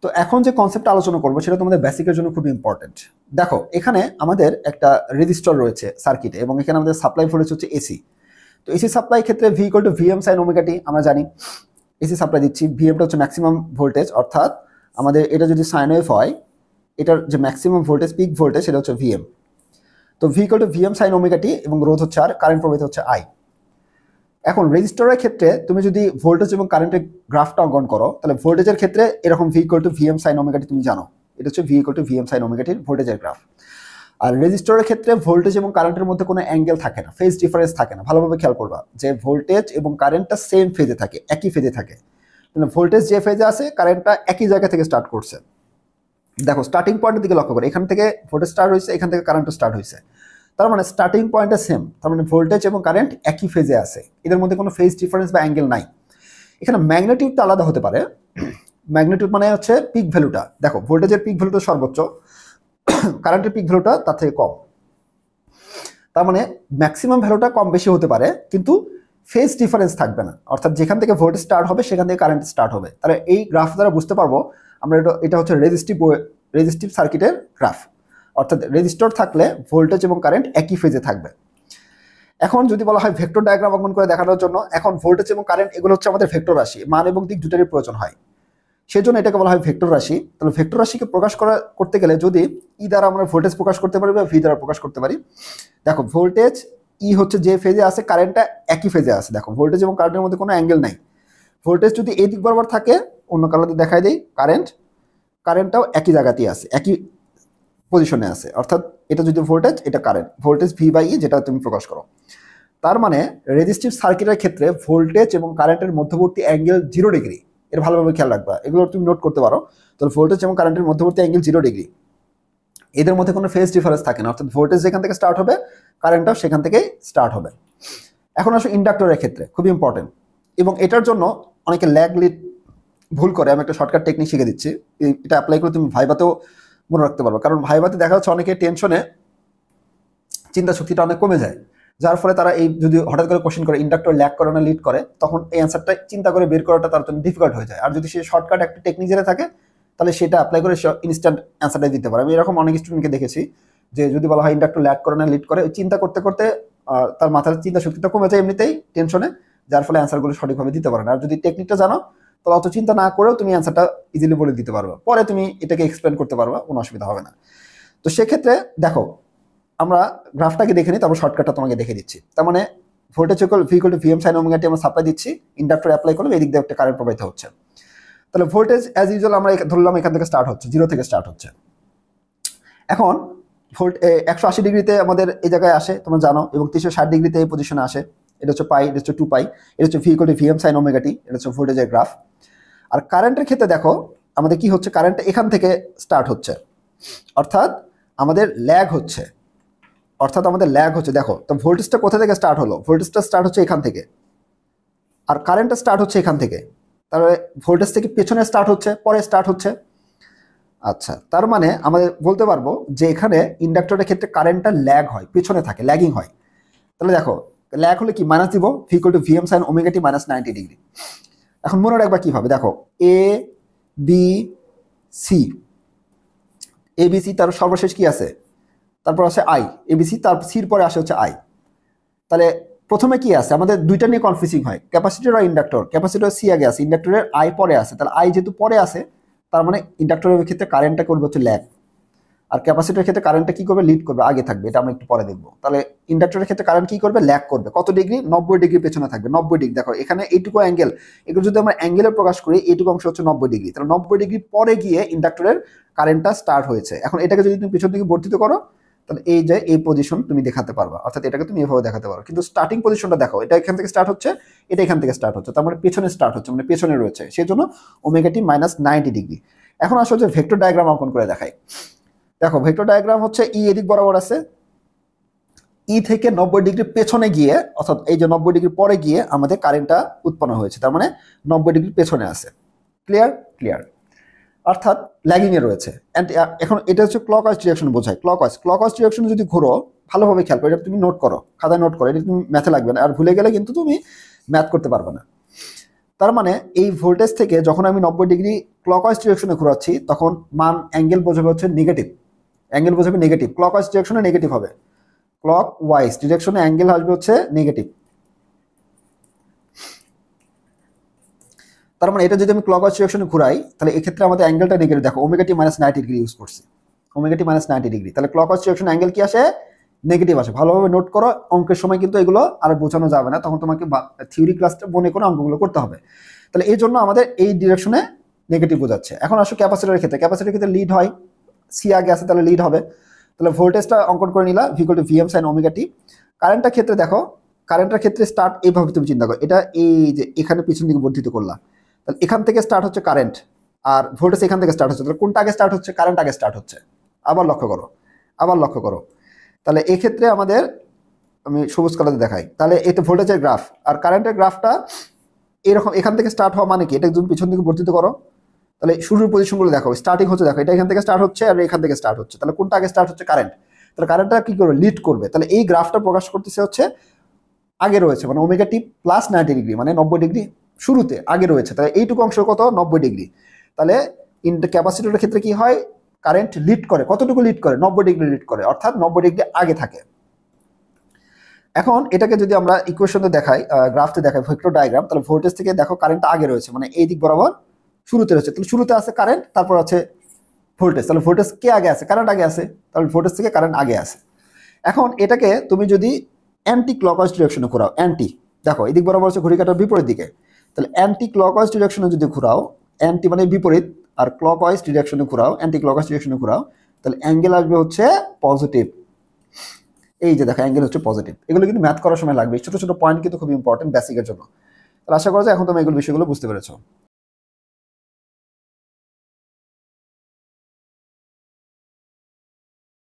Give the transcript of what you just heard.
তো এখন যে কনসেপ্ট আলোচনা করবো সেটা তোমাদের বেসিকের জন্য খুব ইম্পর্টেন্ট। দেখো এখানে আমাদের একটা রেজিস্টার রয়েছে সার্কিটে এবং এখানে আমাদের সাপ্লাই ভোল্টেজ হচ্ছে এসি। তো এসি সাপ্লাই ক্ষেত্রে V equal to V M sine omega t আমরা জানি। এসি সাপ্লাই দিচ্ছি, ভিএমটা হচ্ছে ম্যাক্সিমাম ভোল্টেজ, অর্থাৎ আমাদের এটা যদি সাইন ওয়েভ হয় এটার যে ম্যাক্সিমাম ভোল্টেজ পিক ভোল্টেজ সেটা হচ্ছে ভিএম। তো V equal to V M sine omega t এবং রোধ হচ্ছে আর, কারেন্ট প্রবাহিত হচ্ছে আই। এখন রেজিস্টারের ক্ষেত্রে তুমি যদি ভোল্টেজ এবং কারেন্টের গ্রাফটা অঙ্কন করো তাহলে ভোল্টেজের ক্ষেত্রে এরকম V equal to V M sine omega t তুমি জানো, এটা হচ্ছে V equal to V M sine omega টির ভোল্টেজের গ্রাফ। আর রেজিস্টারের ক্ষেত্রে ভোল্টেজ এবং কারেন্টের মধ্যে কোনো অ্যাঙ্গেল থাকে না, ফেজ ডিফারেন্স থাকে না। ভালোভাবে খেয়াল করবা যে ভোল্টেজ এবং কারেন্টটা সেম ফেজে থাকে, একই ফেজে থাকে। মানে ভোল্টেজ যে ফেজে আছে কারেন্টটা একই জায়গা থেকে স্টার্ট করছে। দেখো স্টার্টিং পয়েন্টের দিকে লক্ষ্য করো, এখান থেকে ভোল্টেজ স্টার্ট হয়েছে, এখান থেকে কারেন্টও স্টার্ট হয়েছে, তার মানে স্টার্টিং পয়েন্টটা সেম, তার মানে ভোল্টেজ এবং কারেন্ট একই ফেজে আছে, এদের মধ্যে কোনো ফেজ ডিফারেন্স বা অ্যাঙ্গেল নাই। এখানে ম্যাগনিটিউডটা আলাদা হতে পারে। ম্যাগনিটিউড মানে হচ্ছে পিক ভ্যালুটা, দেখো ভোল্টেজের পিক ভ্যালুটা সর্বোচ্চ, কারেন্টের পিক ভ্যালুটা তার থেকে কম। তার মানে ম্যাক্সিমাম ভ্যালুটা কম বেশি হতে পারে কিন্তু ফেজ ডিফারেন্স থাকবে না, অর্থাৎ যেখান থেকে ভোল্টেজ স্টার্ট হবে সেখান থেকে কারেন্ট স্টার্ট হবে। তাহলে এই গ্রাফ দ্বারা বুঝতে পারবো আমরা এটা হচ্ছে রেজিস্টিভ সার্কিটের গ্রাফ, অর্থাৎ রেজিস্টর থাকলে ভোল্টেজ এবং কারেন্ট একই ফেজে থাকবে। এখন যদি বলা হয় ভেক্টর ডায়াগ্রাম অঙ্কন করে দেখানোর জন্য, এখন ভোল্টেজ এবং কারেন্ট এগুলো হচ্ছে আমাদের ভেক্টর রাশি, মান এবং দিক দুটারই প্রয়োজন হয়, সেজন্য এটাকে বলা হয় ভেক্টর রাশি। তাহলে ভেক্টর রাশিকে প্রকাশ করতে গেলে যদি ই দ্বারা আমরা ভোল্টেজ প্রকাশ করতে পারি বা ভি দ্বারা প্রকাশ করতে পারি। দেখো ভোল্টেজ ই হচ্ছে যে ফেজে আছে, কারেন্টটা একই ফেজে আছে। দেখো ভোল্টেজ এবং কারেন্টের মধ্যে কোনো অ্যাঙ্গেল নাই। ভোল্টেজ যদি এই দিক বরাবর থাকে, অন্য কালারে দেখাই দেই, কারেন্টটাও একই জায়গাতেই আছে, একই পজিশনে আছে, অর্থাৎ এটা যদি ভোল্টেজ এটা কারেন্ট, ভোল্টেজ ভি বাই ই যেটা তুমি প্রকাশ করো। তার মানে রেজিস্টিভ সার্কিটের ক্ষেত্রে ভোল্টেজ এবং কারেন্টের মধ্যবর্তী অ্যাঙ্গেল 0 ডিগ্রি। এর ভালোভাবে খেয়াল রাখবা, এগুলো তুমি নোট করতে পারো। তাহলে ভোল্টেজ এবং কারেন্টের মধ্যবর্তী অ্যাঙ্গেল 0 ডিগ্রি, এদের মধ্যে কোনো ফেজ ডিফারেন্স থাকে না, অর্থাৎ ভোল্টেজ যেখান থেকে স্টার্ট হবে কারেন্টটাও সেখান থেকেই স্টার্ট হবে। এখন আসো ইন্ডাক্টরের ক্ষেত্রে, খুবই ইম্পর্টেন্ট, এবং এটার জন্য অনেকে ল্যাগ লিড ভুল করে। আমি একটা শর্টকাট টেকনিক শিখে দিচ্ছি, এটা অ্যাপ্লাই করে তুমি ভাইভাতেও মনে রাখতে পারবো। কারণ ভাইভাতে দেখা যাচ্ছে অনেকে টেনশনে চিন্তা শক্তিটা অনেক কমে যায়, যার ফলে তারা এই যদি হঠাৎ করে কোশ্চেন করে ইন্ডাক্টর ল্যাগ করে না লিড করে, তখন এই অ্যান্সারটা চিন্তা করে বের করাটা তার জন্য ডিফিকাল্ট হয়ে যায়। আর যদি সে শর্টকাট একটা টেকনিক জেনে থাকে তাহলে সেটা অ্যাপ্লাই করে ইনস্ট্যান্ট অ্যান্সারটা দিতে পারে। আমি এরকম অনেক স্টুডেন্টকে দেখেছি যে যদি বলা হয় ইন্ডাক্টর ল্যাগ করে না লিড করে, চিন্তা করতে করতে তার মাথার চিন্তা শক্তিটা কমে যায় এমনিতেই টেনশনে, যার ফলে অ্যান্সারগুলো সঠিকভাবে দিতে পারে না। আর যদি টেকনিকটা জানো তাহলে অত চিন্তা না করেও তুমি অ্যান্সারটা ইজিলি বলে দিতে পারবে, পরে তুমি এটাকে এক্সপ্লেন করতে পারবা, কোনো অসুবিধা হবে না। তো সেক্ষেত্রে দেখো আমরা গ্রাফটাকে দেখে নিই, তারপর শর্টকাটটা তোমাকে দেখে দিচ্ছি। তার মানে voltage V equal to V M sine omega t আমরা সাপ্লাই দিচ্ছি, ইন্ডাক্টর অ্যাপ্লাই করলে এদিক দিয়ে একটা কারেন্ট প্রবাহিত হচ্ছে। তাহলে ভোল্টেজ অ্যাজ ইউজুয়াল আমরা ধরলাম এখান থেকে স্টার্ট হচ্ছে, 0 থেকে স্টার্ট হচ্ছে। এখন 180 ডিগ্রিতে আমাদের এই জায়গায় আসে তোমরা জানো, এবং 360 ডিগ্রিতে এই পজিশনে আসে। এটা হচ্ছে পাই, এটা হচ্ছে 2 পাই, এটা হচ্ছে V equal to V M sine omega t, এটা হচ্ছে ভোল্টেজের গ্রাফ। আর কারেন্টের ক্ষেত্রে দেখো আমাদের কি হচ্ছে, কারেন্ট এখান থেকে স্টার্ট হচ্ছে, অর্থাৎ আমাদের ল্যাগ হচ্ছে, দেখো তো ভোল্টেজটা কোথা থেকে স্টার্ট হলো, ভোল্টেজটা স্টার্ট হচ্ছে এখান থেকে, আর কারেন্টটা স্টার্ট হচ্ছে এখান থেকে। তাহলে ভোল্টেজ থেকে পেছনে স্টার্ট হচ্ছে, পরে স্টার্ট হচ্ছে। আচ্ছা, তার মানে আমাদের বলতে পারবো যে এখানে ইন্ডাক্টরের ক্ষেত্রে কারেন্টটা ল্যাগ হয়, পেছনে থাকে, ল্যাগিং হয়। তাহলে দেখো ল্যাগ হলে কি, মাইনাস দিব, V equal to V M sine omega T minus 90 degree. এখন মনে রাখবা কিভাবে, দেখো এ বি সি, তার সর্বশেষ কি আছে, তারপর আসে আই, এবিসি, তারপর সির পরে আসে হচ্ছে আই। তাহলে প্রথমে কি আছে, আমাদের দুইটা নিয়ে কনফিউজিং হয়, ক্যাপাসিটর আর ইন্ডাক্টর। ক্যাপাসিটর সি আগে আছে, ইন্ডাক্টরের আই পরে আছে। তাহলে আই যেহেতু পরে আছে তার মানে ইন্ডাক্টরের ক্ষেত্রে কারেন্টটা করবে হচ্ছে ল্যাগ, আর ক্যাপাসিটরের ক্ষেত্রে কারেন্টটা কি করবে, লিড করবে, আগে থাকবে। এটা আমরা একটু পরে দেখবো। তাহলে ইন্ডাক্টরের ক্ষেত্রে কারেন্ট কি করবে, ল্যাগ করবে। কত ডিগ্রি, 90 ডিগ্রি পেছনে থাকবে। 90 ডিগ্রি, দেখো এখানে এইটুকু অ্যাঙ্গেল, এগুলো যদি আমরা অ্যাঙ্গেলে প্রকাশ করি এইটুকু অংশ হচ্ছে 90 ডিগ্রি। তাহলে 90 ডিগ্রি পরে গিয়ে ইন্ডাক্টরের কারেন্টটা স্টার্ট হয়েছে। এখন এটাকে যদি তুমি পেছন দিকে বর্ধিত করো তাহলে এই যে এই পজিশন তুমি দেখাতে পারবা, অর্থাৎ এটাকে তুমি এভাবে দেখাতে পারো। কিন্তু স্টার্টিং পজিশনটা দেখো, এটা এখান থেকে স্টার্ট হচ্ছে, এটা এখান থেকে স্টার্ট হচ্ছে, তার মানে পেছনে স্টার্ট হচ্ছে, মানে পেছনে রয়েছে, সেই জন্য ওমেগা টি মাইনাস 90 ডিগ্রি। এখন আসলে যে ভেক্টর ডায়াগ্রাম অঙ্কন করে দেখাই। দেখো ভেক্টর ডায়াগ্রাম হচ্ছে ই এদিক বরাবর আছে, ই থেকে 90 ডিগ্রি পেছনে গিয়ে, অর্থাৎ এই যে 90 ডিগ্রি পরে গিয়ে আমাদের কারেন্টটা উৎপন্ন হয়েছে, তার মানে 90 ডিগ্রি পেছনে আছে। ক্লিয়ার, অর্থাৎ ল্যাগিং এ রয়েছে। এন্ড এখন এটা হচ্ছে ক্লকওয়াইজ ডিরেকশন বোঝায়। ক্লকওয়াইজ ডিরেকশনে যদি ঘুরো, ভালোভাবে খেয়াল করো, এটা তুমি নোট করো, খাতায় নোট করো, এটা তুমি ম্যাথে লাগবে না, আর ভুলে গেলে কিন্তু তুমি ম্যাথ করতে পারবে না। তার মানে এই ভোল্টেজ থেকে যখন আমি 90 ডিগ্রি ক্লকওয়াইজ ডিরেকশনে ঘোরাচ্ছি তখন মান অ্যাঙ্গেল বোঝাবে হচ্ছে নেগেটিভ, অ্যাঙ্গেল বোঝাবে নেগেটিভ, ক্লকওয়াইজ ডিরেকশনে নেগেটিভ হবে, ক্লকওয়াইজ ডিরেকশনে অ্যাঙ্গেল আসবে হচ্ছে নেগেটিভ। তার মানে এটা যদি আমি ক্লকওয়াইজ ডিরেকশনে ঘুরাই তাহলে এক্ষেত্রে আমাদের অ্যাঙ্গেলটা নেগেটিভ। দেখো omega t minus 90 degree use করছি, ওমেগা টি মাইনাস 90 ডিগ্রি, তাহলে ক্লকওয়াইজ ডিরেকশনে অ্যাঙ্গেল কি আসে? নেগেটিভ আসে। ভালোভাবে নোট করো, অঙ্কের সময় কিন্তু এগুলো আর বোঝানো যাবে না, তখন তোমাকে থিওরি ক্লাসটা মনে করে অঙ্কগুলো করতে হবে। তাহলে এই জন্য আমাদের এই ডিরেকশনে নেগেটিভ বোঝাচ্ছে। এখন আসো ক্যাপাসিটরের ক্ষেত্রে, ক্যাপাসিটরের ক্ষেত্রে লিড হয়, সি আগে আছে তাহলে লিড হবে। তাহলে ভোল্টেজটা অঙ্কন করে নিলা V equal to V M sine omega t. কারেন্টের ক্ষেত্রে দেখো, কারেন্টের ক্ষেত্রে স্টার্ট এইভাবে তুমি চিন্তা করো, এটা এই যে এখানে পিছন দিকে বর্ধিত করলা, তাহলে এখান থেকে স্টার্ট হচ্ছে কারেন্ট আর ভোল্টেজ এখান থেকে স্টার্ট হচ্ছে, তাহলে কোনটা আগে স্টার্ট হচ্ছে? কারেন্ট আগে স্টার্ট হচ্ছে। আবার লক্ষ্য করো, আবার লক্ষ্য করো, তাহলে এক্ষেত্রে আমাদের আমি সবুজ কালারে দেখাই, তাহলে এটা ভোল্টেজের গ্রাফ আর কারেন্টের গ্রাফটা এরকম এখান থেকে স্টার্ট হওয়া মানে কি? এটা তুমি পিছন দিকে বর্ধিত করো, তাহলে শুরুর পজিশনগুলো দেখো, স্টার্টিং হচ্ছে দেখো এটা এখান থেকে স্টার্ট হচ্ছে আর এখান থেকে স্টার্ট হচ্ছে, তাহলে কোনটা আগে স্টার্ট হচ্ছে? কারেন্ট। তাহলে কারেন্টটা কি করবে? লিড করবে। তাহলে এই গ্রাফটা প্রকাশ করতেছে হচ্ছে আগে রয়েছে, মানে ওমেগা টি প্লাস 90 ডিগ্রি, মানে 90 ডিগ্রি শুরুতে আগে রয়েছে, তাহলে এইটুকু অংশ কত? 90 ডিগ্রি। তাহলে ক্যাপাসিটরের ক্ষেত্রে কি হয়? কারেন্ট লিড করে, কতটুকু লিড করে? 90 ডিগ্রি লিড করে, অর্থাৎ 90 ডিগ্রি আগে থাকে। এখন এটাকে যদি আমরা ইকুয়েশনে দেখাই, গ্রাফতে দেখাই, ভেক্টর ডায়াগ্রাম, তাহলে ভোল্টেজ থেকে দেখো কারেন্টটা আগে রয়েছে, মানে এই দিক বরাবর শুরুতে রয়েছে, তাহলে শুরুতে আছে কারেন্ট, তারপর আছে ভোল্টেজ, তাহলে ভোল্টেজ কে আগে আছে? কারেন্ট আগে আছে, তাহলে ভোল্টেজ থেকে কারেন্ট আগে আছে। এখন এটাকে তুমি যদি অ্যান্টি ক্লকওয়াইজ ডিরেকশনে ঘোরাও, অ্যান্টি, দেখো এদিক বরাবর হচ্ছে ঘড়ি কাঁটার বিপরীত দিকে, তাহলে অ্যান্টি ক্লকওয়াইজ ডিরেকশনে যদি ঘোরাও, অ্যান্টি মানে বিপরীত, আর ক্লকওয়াইজ ডিরেকশনে ঘোরাও, অ্যান্টি ক্লকওয়াইজ ডিরেকশনে ঘোরাও, তাহলে অ্যাঙ্গেল আসবে হচ্ছে পজিটিভ। এই যে দেখো অ্যাঙ্গেল হচ্ছে পজিটিভ। এগুলো কিন্তু ম্যাথ করার সময় লাগবে, ছোট ছোট পয়েন্ট কিন্তু খুব ইম্পর্টেন্ট বেসিকের জন্য। তাহলে আশা করা যায় এখন তুমি এগুলো বিষয়গুলো বুঝতে পেরেছো।